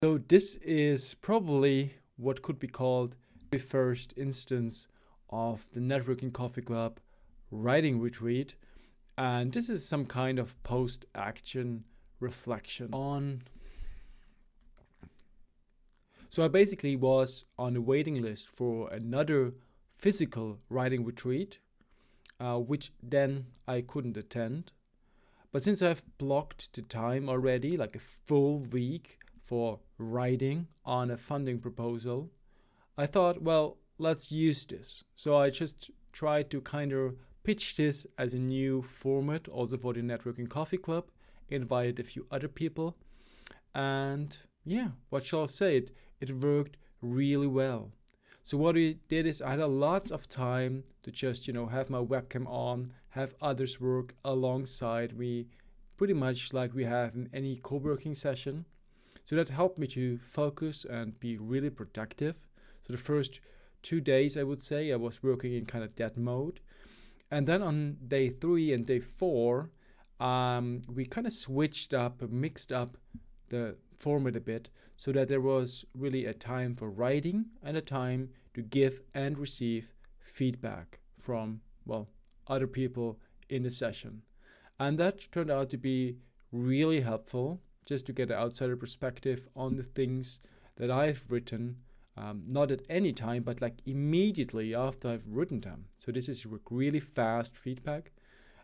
So this is probably what could be called the first instance of the Networking Coffee Club writing retreat. And this is some kind of post-action reflection on. So I basically was on a waiting list for another physical writing retreat, which then I couldn't attend. But since I've blocked the time already, like a full week for writing on a funding proposal, I thought, well, let's use this. So I just tried to kind of pitch this as a new format also for the Networking Coffee Club, invited a few other people, and yeah, what shall I say? It worked really well. So what we did is I had lots of time to just, have my webcam on, have others work alongside me, pretty much like we have in any co-working session. So that helped me to focus and be really productive. So the first 2 days, I would say, I was working in kind of that mode. And then on day 3 and day 4, we kind of switched up, mixed up the format a bit so that there was really a time for writing and a time to give and receive feedback from, well, other people in the session. And that turned out to be really helpful just to get an outsider perspective on the things that I've written, not at any time, but like immediately after I've written them. So this is really fast feedback.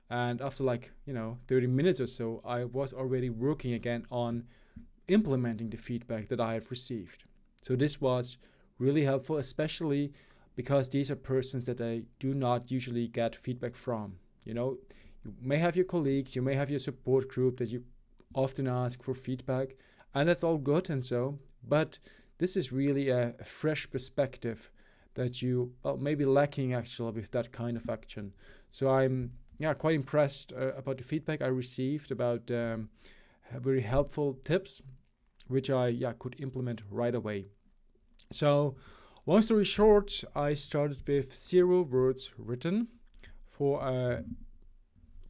And after 30 minutes or so, I was already working again on implementing the feedback that I have received. So this was really helpful, especially because these are persons that I do not usually get feedback from. You may have your colleagues, you may have your support group that you often ask for feedback, and that's all good and so, but this is really a fresh perspective that you may be lacking actually with that kind of action. So I'm quite impressed about the feedback I received about very helpful tips, which I could implement right away. So long story short, I started with 0 words written for a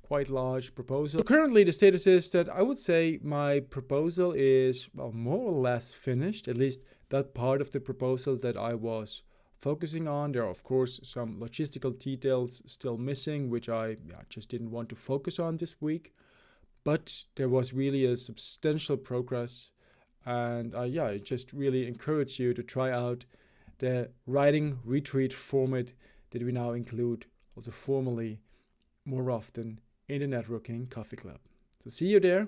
quite large proposal. So currently the status is that I would say my proposal is more or less finished, at least that part of the proposal that I was focusing on. There are of course some logistical details still missing, which I just didn't want to focus on this week, but there was really a substantial progress. And I just really encourage you to try out the writing retreat format that we now include also formally more often in the Networking Coffee Club. So see you there.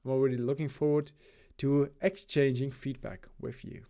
I'm already looking forward to exchanging feedback with you.